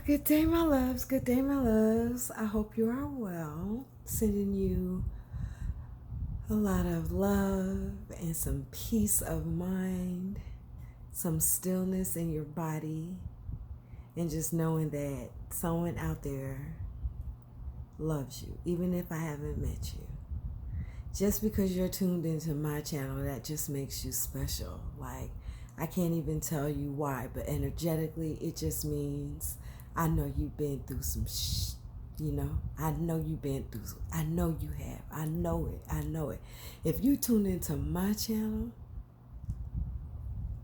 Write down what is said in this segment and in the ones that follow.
Good day, my loves. Good day, my loves. I hope you are well. Sending you a lot of love and some peace of mind, some stillness in your body, and just knowing that someone out there loves you, even if I haven't met you. Just because you're tuned into my channel, that just makes you special. Like, I can't even tell you why, but energetically, it just means I know you've been through some I know you've been through I know you have. I know it. I know it. If you tune into my channel,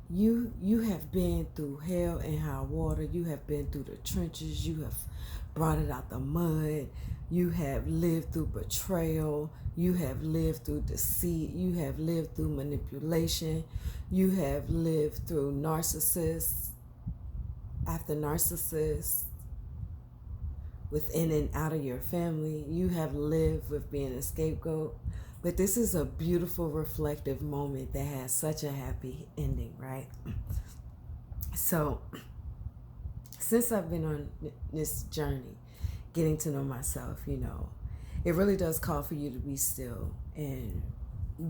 you have been through hell and high water. You have been through the trenches. You have brought it out the mud. You have lived through betrayal. You have lived through deceit. You have lived through manipulation. You have lived through narcissists after narcissists within and out of your family. You have lived with being a scapegoat. But this is a beautiful, reflective moment that has such a happy ending, right? So, since I've been on this journey, getting to know myself, it really does call for you to be still and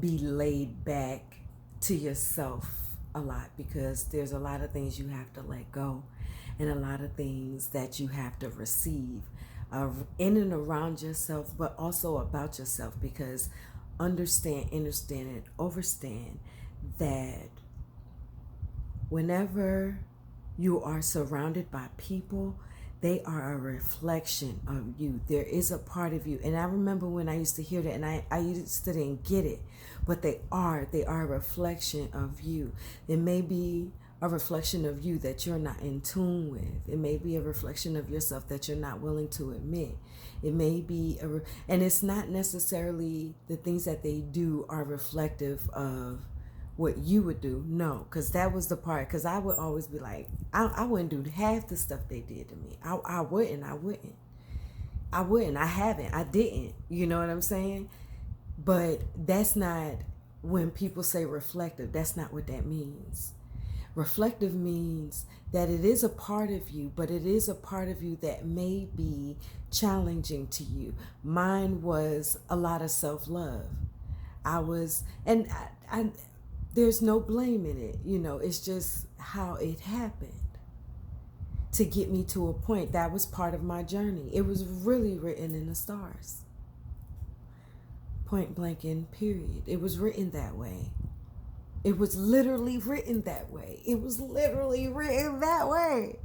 be laid back to yourself a lot, because there's a lot of things you have to let go and a lot of things that you have to receive in and around yourself, but also about yourself, because understand, and overstand that whenever you are surrounded by people, they are a reflection of you. There is a part of you. And I remember when I used to hear that, and I used to didn't get it, but they are a reflection of you. It may be a reflection of you that you're not in tune with. It may be a reflection of yourself that you're not willing to admit. It may be and it's not necessarily the things that they do are reflective of what you would do. No, because that was the part. Because I would always be like, I wouldn't do half the stuff they did to me. I wouldn't. I haven't. I didn't. You know what I'm saying? But that's not, when people say reflective, that's not what that means. Reflective means that it is a part of you, but it is a part of you that may be challenging to you. Mine was a lot of self-love. I there's no blame in it. It's just how it happened to get me to a point. That was part of my journey. It was really written in the stars. Point blank and period. It was written that way. It was literally written that way. It was literally written that way.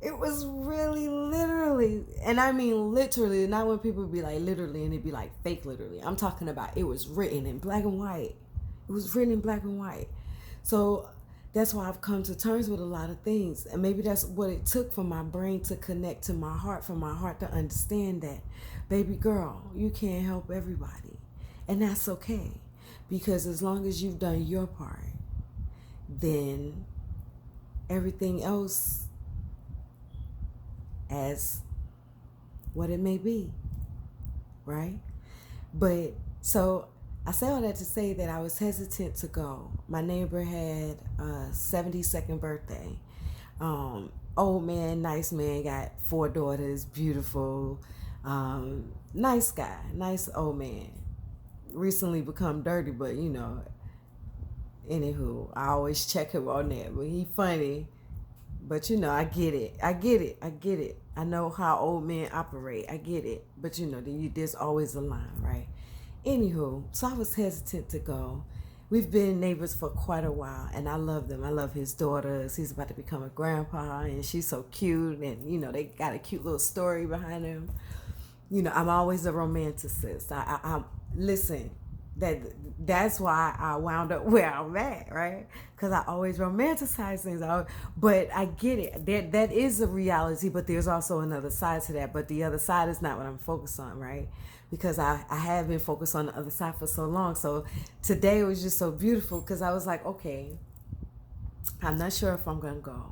It was really literally, and I mean literally, not when people be like literally and it'd be like fake literally. I'm talking about it was written in black and white. It was written in black and white. So that's why I've come to terms with a lot of things. And maybe that's what it took for my brain to connect to my heart, for my heart to understand that, baby girl, you can't help everybody. And that's okay. Because as long as you've done your part, then everything else, as what it may be, right? But so I say all that to say that I was hesitant to go. My neighbor had a 72nd birthday. Old man, nice man, got 4 daughters, beautiful, nice guy, nice old man. Recently become dirty, but anywho, I always check him on that. But he funny. But I get it. I know how old men operate. I get it. But there's always a line, right? Anywho, so I was hesitant to go. We've been neighbors for quite a while, and I love them. I love his daughters. He's about to become a grandpa, and she's so cute, and they got a cute little story behind him. I'm always a romanticist. I listen. That's why I wound up where I'm at, right? Because I always romanticize things. But I get it. That is a reality, but there's also another side to that. But the other side is not what I'm focused on, right? Because I have been focused on the other side for so long. So today was just so beautiful, because I was like, okay, I'm not sure if I'm going to go.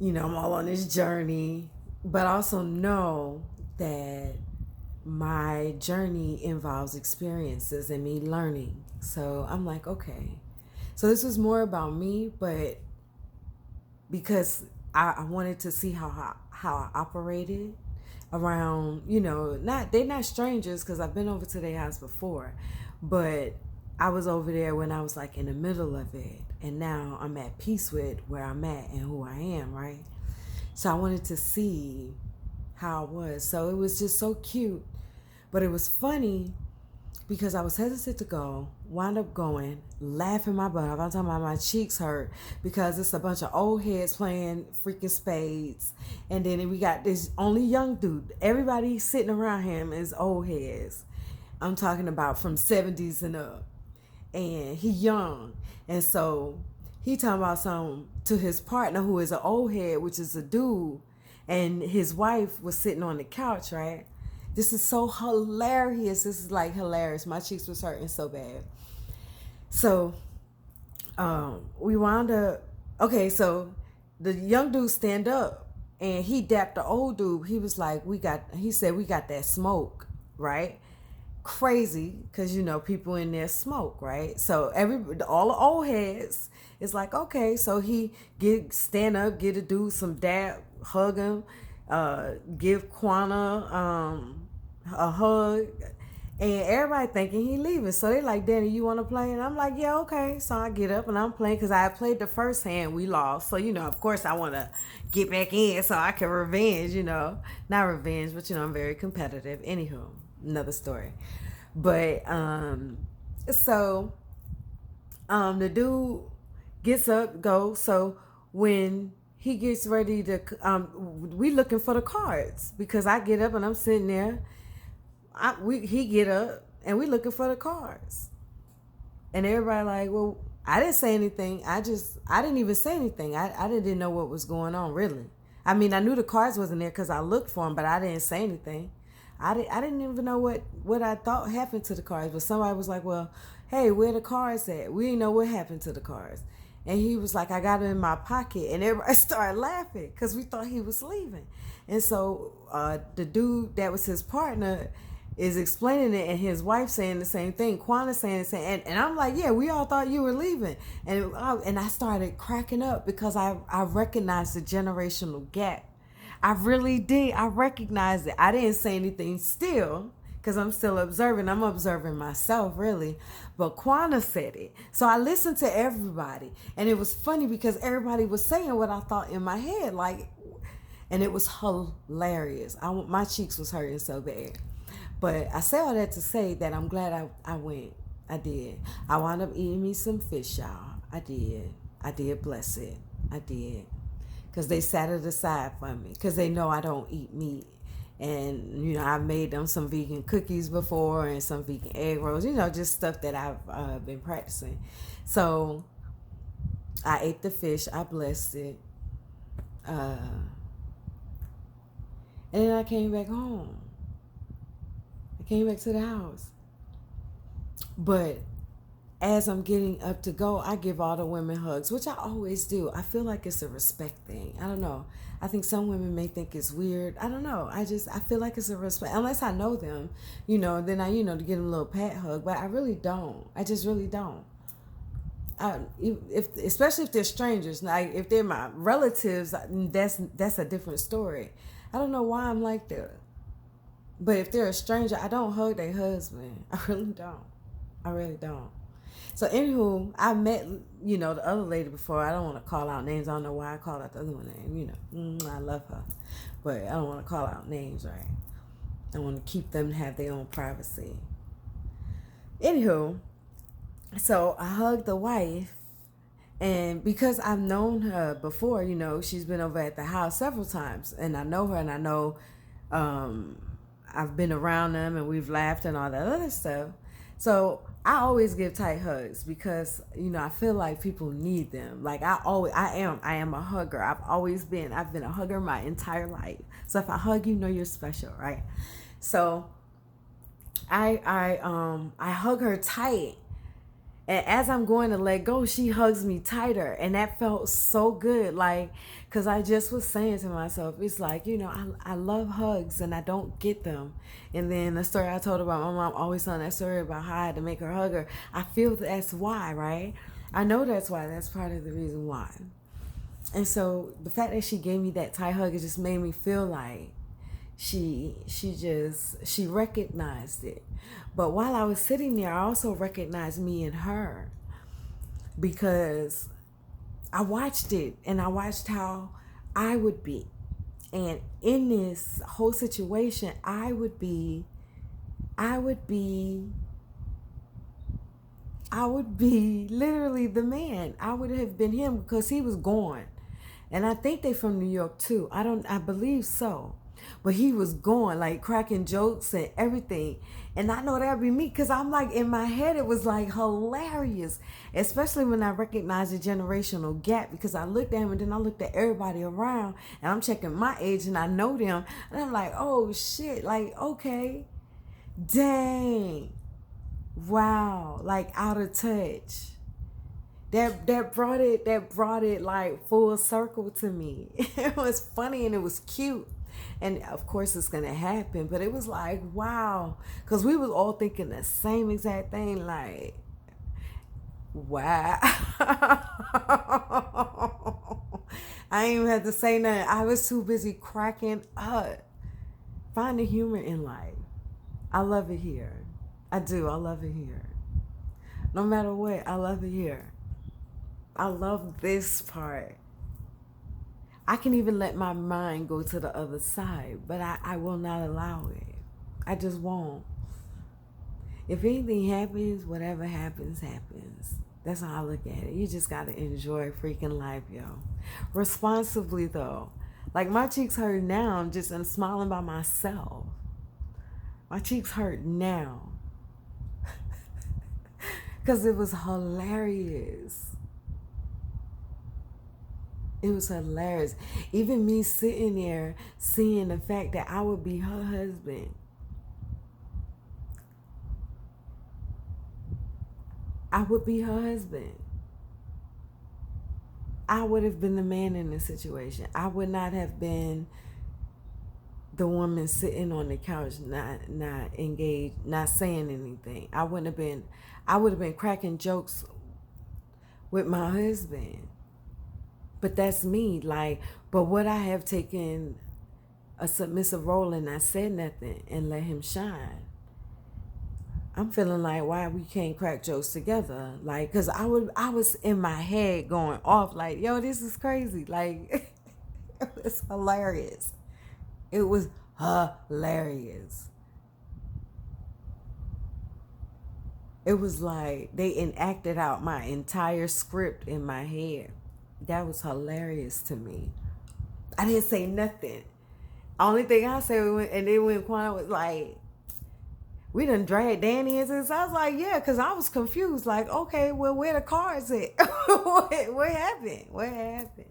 I'm all on this journey. But I also know that my journey involves experiences and me learning. So I'm like, okay. So this was more about me, but because I wanted to see how I operated around, not they're not strangers because I've been over to their house before, but I was over there when I was like in the middle of it, and now I'm at peace with where I'm at and who I am, right? So I wanted to see how it was. So it was just so cute, but it was funny because I was hesitant to go, wound up going, laughing my butt off. I'm talking about my cheeks hurt because it's a bunch of old heads playing freaking spades. And then we got this only young dude. Everybody sitting around him is old heads. I'm talking about from 70s and up. And he young. And so he talking about something to his partner who is an old head, which is a dude. And his wife was sitting on the couch, right? This is so hilarious. This is like hilarious. My cheeks was hurting so bad. So we wound up, okay, so the young dude stand up and he dapped the old dude. He was like, he said, we got that smoke, right? Crazy, because people in there smoke, right? So all the old heads is like, okay, so he stand up, get a dude some dap, hug him, give Quana a hug, and everybody thinking he leaving. So they like, Danny, you want to play? And I'm like, yeah, okay. So I get up and I'm playing because I played the first hand, we lost. So of course I want to get back in so I can revenge. Not revenge, but I'm very competitive. Anywho, another story. But so the dude gets up, goes. So when he gets ready to, we looking for the cards because I get up and I'm sitting there. He get up and we looking for the cards, and everybody like, well, I didn't say anything. I didn't even say anything. I didn't know what was going on really. I mean, I knew the cards wasn't there because I looked for them, but I didn't say anything. I didn't even know what I thought happened to the cards. But somebody was like, well, hey, where the cards at? We didn't know what happened to the cards. And he was like, I got it in my pocket. And everybody started laughing because we thought he was leaving. And so the dude that was his partner is explaining it, and his wife saying the same thing. Quana saying the same. And I'm like, yeah, we all thought you were leaving. And I started cracking up because I recognized the generational gap. I really did. I recognized it. I didn't say anything still because I'm still observing. I'm observing myself, really. But Quana said it. So I listened to everybody. And it was funny because everybody was saying what I thought in my head. And it was hilarious. My cheeks was hurting so bad. But I say all that to say that I'm glad I went. I did. I wound up eating me some fish, y'all. I did. I did bless it. I did. Because they sat it aside for me. Because they know I don't eat meat. And, I made them some vegan cookies before and some vegan egg rolls. Just stuff that I've been practicing. So I ate the fish. I blessed it. And then I came back home. Came back to the house. But as I'm getting up to go, I give all the women hugs, which I always do. I feel like it's a respect thing. I don't know. I think some women may think it's weird. I don't know. I feel like it's a respect. Unless I know them, then I, to give them a little pat hug. But I really don't. I just really don't. Especially if they're strangers. Like if they're my relatives, that's a different story. I don't know why I'm like that. But if they're a stranger, I don't hug their husband. I really don't. I really don't. So anywho, I met, the other lady before. I don't want to call out names. I don't know why I called out the other one name. I love her. But I don't want to call out names, right? I want to keep them to have their own privacy. Anywho, so I hugged the wife. And because I've known her before, she's been over at the house several times. And I know her and I know... I've been around them and we've laughed and all that other stuff. So I always give tight hugs because, I feel like people need them. Like I am a hugger. I've been a hugger my entire life. So if I hug you, you're special, right? So I hug her tight. And as I'm going to let go, she hugs me tighter. And that felt so good. Because I just was saying to myself, it's like, I love hugs and I don't get them. And then the story I told about my mom always telling that story about how I had to make her hug her. I feel that's why, right? I know that's why. That's part of the reason why. And so the fact that she gave me that tight hug, it just made me feel like she recognized it. But while I was sitting there, I also recognized me and her, because I watched it and I watched how I would be. And in this whole situation, I would be literally the man. I would have been him because he was gone. And I think they from New York too. I believe so. But he was gone, like cracking jokes and everything. And I know that'd be me, because I'm like, in my head, it was like hilarious. Especially when I recognized the generational gap, because I looked at him and then I looked at everybody around and I'm checking my age and I know them. And I'm like, oh shit, like, okay, dang, wow, like out of touch. That brought it like full circle to me. It was funny and it was cute. And of course it's gonna happen, but it was like, wow, because we was all thinking the same exact thing, like, wow. I ain't even had to say nothing. I was too busy cracking up. Finding humor in life. I love it here. I do. I love it here. No matter what, I love it here. I love this part. I can even let my mind go to the other side, but I will not allow it. I just won't. If anything happens, whatever happens, happens. That's how I look at it. You just got to enjoy freaking life, yo. Responsibly, though. Like, my cheeks hurt now. I'm smiling by myself. My cheeks hurt now. Because it was hilarious. It was hilarious. Even me sitting there seeing the fact that I would be her husband. I would be her husband. I would have been the man in this situation. I would not have been the woman sitting on the couch, not engaged, not saying anything. I would have been cracking jokes with my husband. But that's me. Like, but would I have taken a submissive role and not said nothing and let him shine? I'm feeling like, why we can't crack jokes together? Like, cause I was in my head going off like, yo, this is crazy. Like, it's hilarious. It was hilarious. It was like they enacted out my entire script in my head. That was hilarious to me. I didn't say nothing. Only thing I said, and then when Quan was like, we done dragged Danny into this. I was like, yeah, because I was confused. Like, okay, well, where the cards at? What happened? What happened?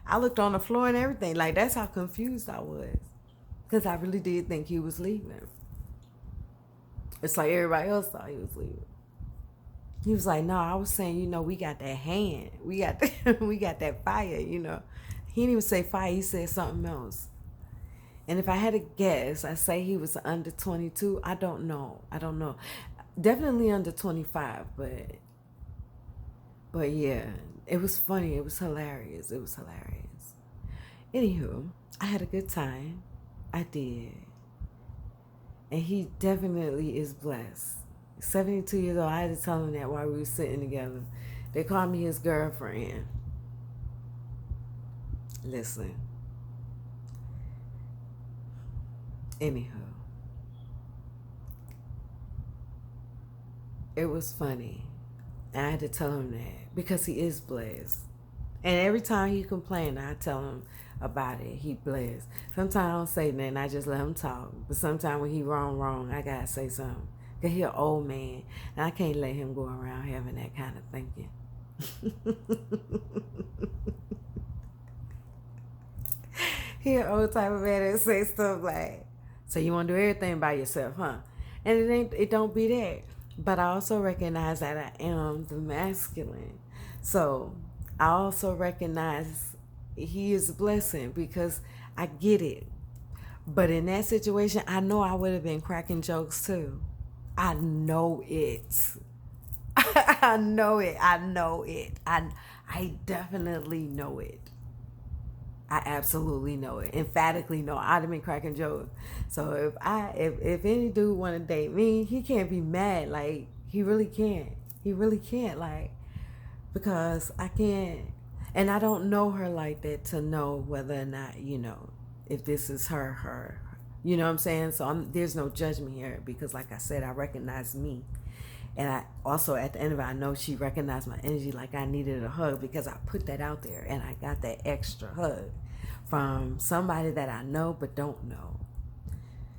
I looked on the floor and everything. Like, that's how confused I was. Because I really did think he was leaving. It's like everybody else thought he was leaving. He was like, no, I was saying, we got that hand. We got that fire, He didn't even say fire. He said something else. And if I had to guess, I say he was under 22. I don't know. Definitely under 25, but yeah, it was funny. It was hilarious. Anywho, I had a good time. I did. And he definitely is blessed. 72 years old. I had to tell him that while we were sitting together. They called me his girlfriend. Listen. Anywho. It was funny. And I had to tell him that. Because he is blessed. And every time he complained, I tell him about it. He blessed. Sometimes I don't say nothing. I just let him talk. But sometimes when he wrong, I got to say something. Because he an old man. And I can't let him go around having that kind of thinking. He an old type of man that say stuff like, so you want to do everything by yourself, huh? And it don't be that. But I also recognize that I am the masculine. So I also recognize he is a blessing because I get it. But in that situation, I know I would have been cracking jokes too. I know it. I know it. I definitely know it. I absolutely know it. Emphatically know. I'd have been cracking jokes. So if any dude want to date me, he can't be mad. Like, he really can't. He really can't. Like, because I can't, and I don't know her like that to know whether or not, if this is her. You know what I'm saying? So there's no judgment here because, like I said, I recognize me. And I also, at the end of it, I know she recognized my energy, like I needed a hug because I put that out there and I got that extra hug from somebody that I know but don't know.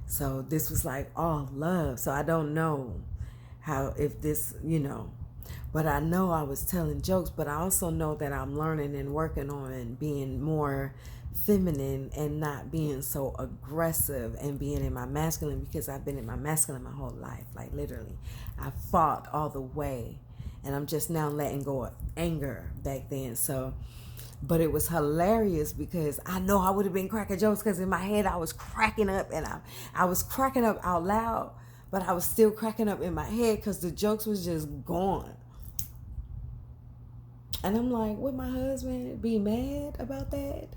So this was like all love. So I don't know how, if this, but I know I was telling jokes, but I also know that I'm learning and working on being more feminine and not being so aggressive and being in my masculine, because I've been in my masculine my whole life. Like, literally, I fought all the way, and I'm just now letting go of anger back then. So, but it was hilarious because I know I would have been cracking jokes because in my head I was cracking up, and I was cracking up out loud, but I was still cracking up in my head because the jokes was just gone. And I'm like, would my husband be mad about that?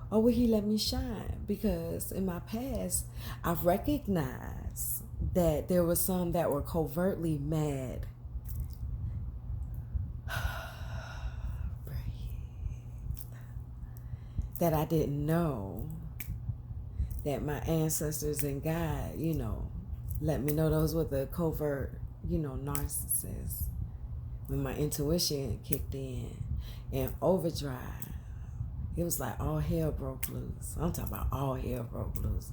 Or would he let me shine? Because in my past, I've recognized that there were some that were covertly mad. That I didn't know. That my ancestors and God, let me know those were the covert, narcissists. When my intuition kicked in and overdrive, it was like all hell broke loose. I'm talking about all hell broke loose.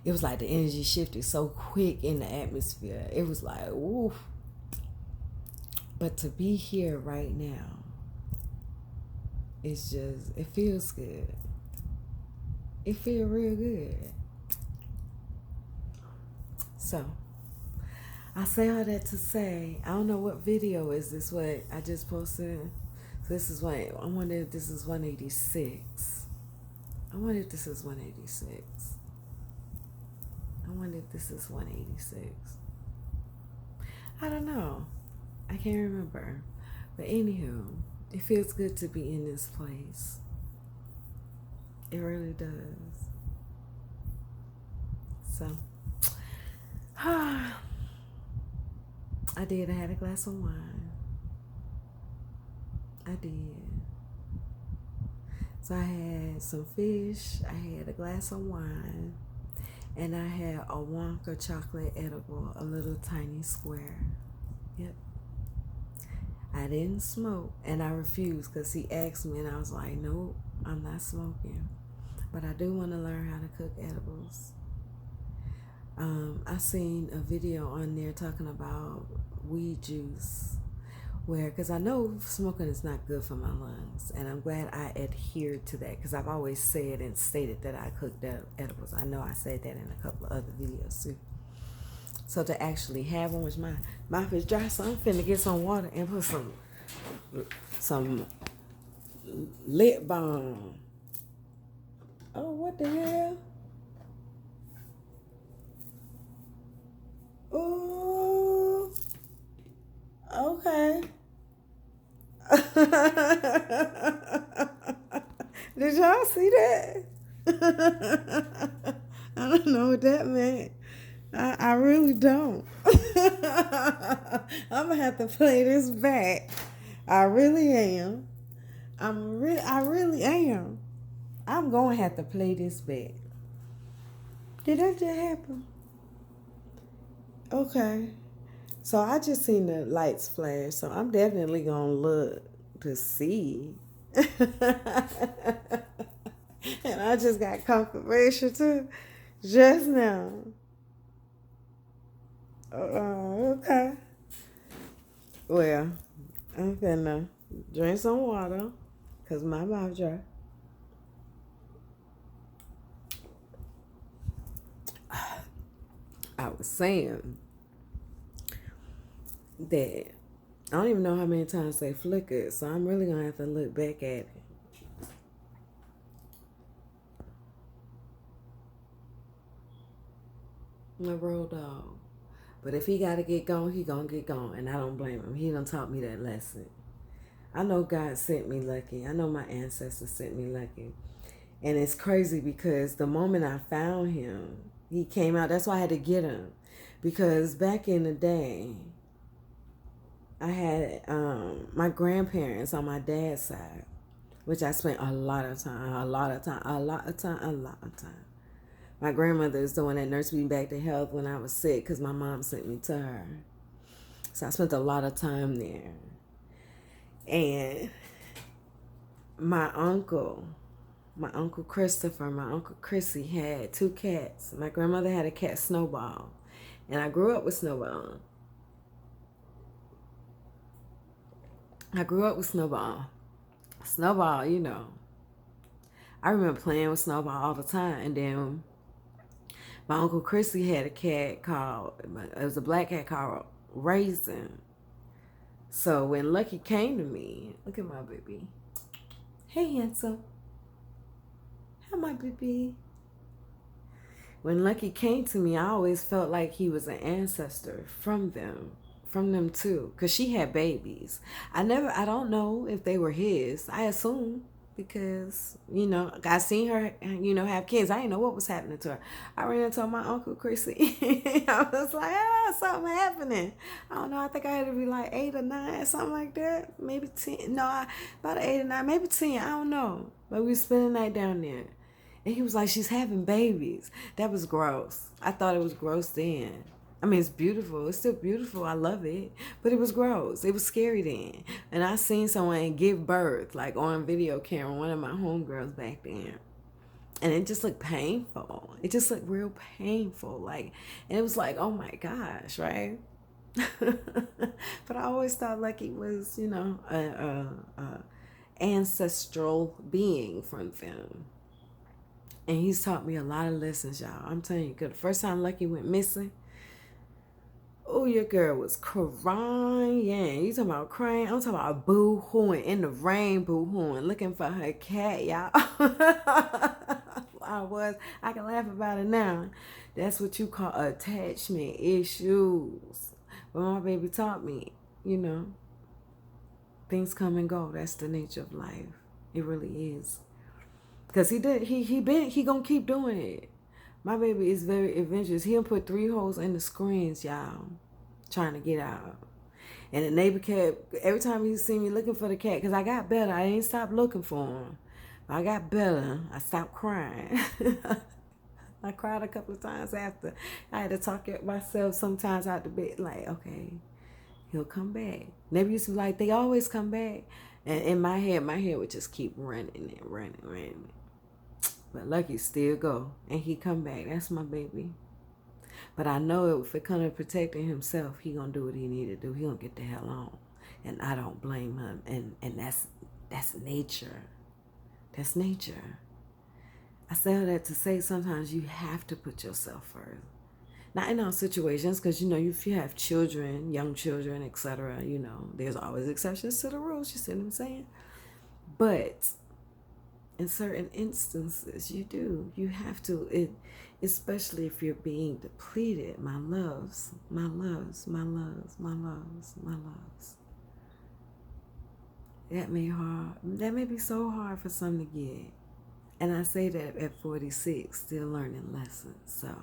It was like the energy shifted so quick in the atmosphere. It was like, oof. But to be here right now, it's just, it feels good. It feels real good. So, I say all that to say, I don't know what video is this, what I just posted. This is what, I wonder if this is 186. I wonder if this is 186. I wonder if this is 186. I don't know. I can't remember. But anywho, it feels good to be in this place. It really does. So, I did. I had a glass of wine. I did. So I had some fish. I had a glass of wine. And I had a Wonka chocolate edible, a little tiny square. Yep. I didn't smoke. And I refused because he asked me and I was like, nope, I'm not smoking. But I do want to learn how to cook edibles. I seen a video on there talking about weed juice, because I know smoking is not good for my lungs, and I'm glad I adhered to that because I've always said and stated that I cooked edibles. I know I said that in a couple of other videos too. So to actually have one, which my mouth is dry, so I'm finna get some water and put some lip balm. Oh, what the hell? Oh, okay. Did y'all see that? I don't know what that meant. I really don't. I'm gonna have to play this back. I really am. I really am. I'm gonna have to play this back. Did that just happen? Okay. So I just seen the lights flash, so I'm definitely gonna look to see. And I just got confirmation too, just now. Okay. Well, I'm finna drink some water, cause my mouth dry. I was saying that I don't even know how many times they flickered, so I'm really gonna have to look back at it. My road dog. But if he gotta get gone, he gonna get gone, and I don't blame him. He done taught me that lesson. I know God sent me lucky. I know my ancestors sent me lucky. And it's crazy because the moment I found him, he came out. That's why I had to get him. Because back in the day, I had my grandparents on my dad's side, which I spent a lot of time. My grandmother is the one that nursed me back to health when I was sick because my mom sent me to her. So I spent a lot of time there. And my uncle Christopher, my uncle Chrissy had 2 cats. My grandmother had a cat, Snowball. And I grew up with Snowball. Snowball, you know. I remember playing with Snowball all the time. And then my uncle Chrissy had a cat called, it was a black cat called Raisin. So when Lucky came to me, look at my baby. Hey, handsome. Hi, my baby. When Lucky came to me, I always felt like he was an ancestor from them too, because she had babies. I don't know if they were his. I assume because, you know, I seen her, you know, have kids. I didn't know what was happening to her. I ran into my Uncle Chrissy. I was like, something happening. I don't know. I think I had to be like 8 or 9, something like that. Maybe 10. No, about 8 or 9, maybe 10. I don't know. But we spent the night down there. And he was like, she's having babies. That was gross. I thought it was gross then. I mean, it's beautiful. It's still beautiful. I love it. But it was gross. It was scary then. And I seen someone give birth, like on video camera, one of my homegirls back then. And it just looked painful. It just looked real painful. Like, and it was like, oh my gosh, right? But I always thought Lucky was, you know, a ancestral being from them. And he's taught me a lot of lessons, y'all. I'm telling you, because the first time Lucky went missing, oh, your girl was crying. You talking about crying? I'm talking about boo-hooing in the rain, boo-hooing, looking for her cat, y'all. I can laugh about it now. That's what you call attachment issues. But my baby taught me, you know, things come and go. That's the nature of life. It really is. Because he gonna keep doing it. My baby is very adventurous. He'll put 3 holes in the screens, y'all, trying to get out. And the neighbor cat, every time he see me looking for the cat, because I got better. I ain't stopped looking for him. I got better. I stopped crying. I cried a couple of times after. I had to talk myself sometimes out the bed, like, okay, he'll come back. Neighbor used to be like, they always come back. And in my head would just keep running and running. But Lucky still go, and he come back. That's my baby. But I know if it comes to protecting himself, he gonna do what he need to do. He gonna get the hell on, and I don't blame him. And that's nature. That's nature. I say all that to say sometimes you have to put yourself first. Not in all situations, because, you know, if you have children, young children, etc., you know, there's always exceptions to the rules. You see what I'm saying? But in certain instances, you have to, especially if you're being depleted. My loves. That may be so hard for some to get. And I say that at 46, still learning lessons. So,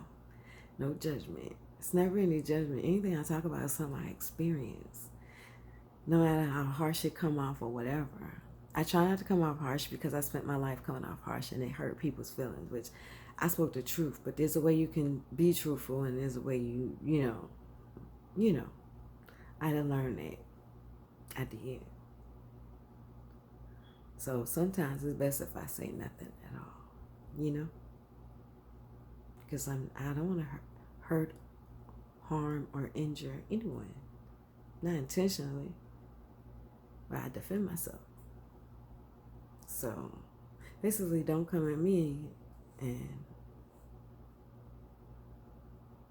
no judgment. It's never any judgment. Anything I talk about is something I experience. No matter how harsh it come off or whatever. I try not to come off harsh because I spent my life coming off harsh and it hurt people's feelings, which I spoke the truth. But there's a way you can be truthful, and there's a way you know. I had to learn that at the end. So sometimes it's best if I say nothing at all, you know? Because I don't want to hurt, harm, or injure anyone. Not intentionally, but I defend myself. So basically, don't come at me and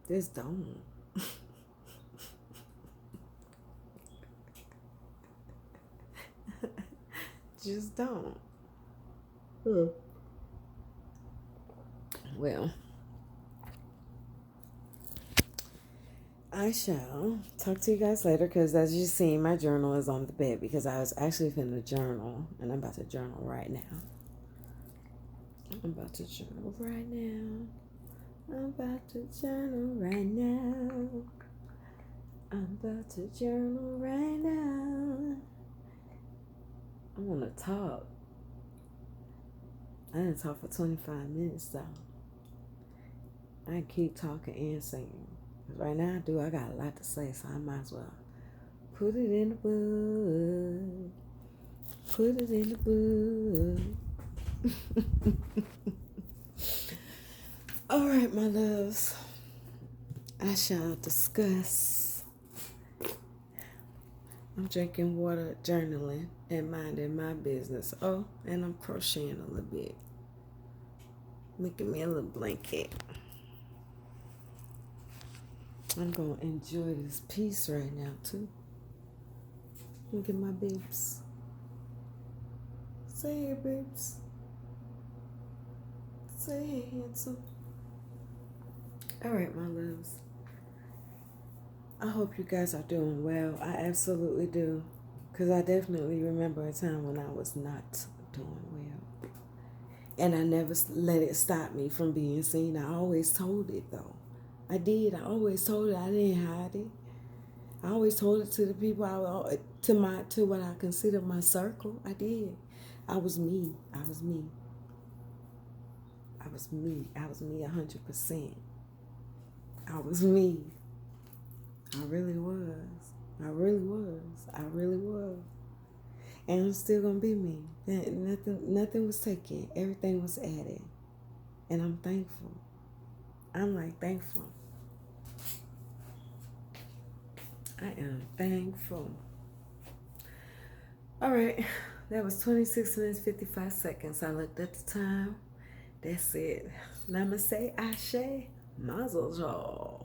just don't. Just don't. Well, I shall talk to you guys later, because as you see, my journal is on the bed because I was actually finna journal, and I'm about to journal right now. I'm about to journal right now. I'm about to journal right now. I'm about to journal right now. I want to talk. I didn't talk for 25 minutes though. I can keep talking and singing. Because right now I got a lot to say, so I might as well put it in the book. Put it in the book. All right, my loves. I shall discuss. I'm drinking water, journaling, and minding my business. Oh, and I'm crocheting a little bit. Making me a little blanket. I'm going to enjoy this piece right now, too. Look at my babes. Say hey, babes. Say hey, handsome. All right, my loves. I hope you guys are doing well. I absolutely do. Because I definitely remember a time when I was not doing well. And I never let it stop me from being seen. I always told it, though. I did. I always told it. I didn't hide it. I always told it to the people, to what I consider my circle. I did. I was me. I was me. I was me. I was me 100%. I was me. I really was. I really was. I really was. And I'm still gonna be me. Nothing was taken. Everything was added. And I'm thankful. I'm like thankful. I am thankful. All right. That was 26 minutes, 55 seconds. I looked at the time. That's it. Namaste, Ashe, Mazel Tov.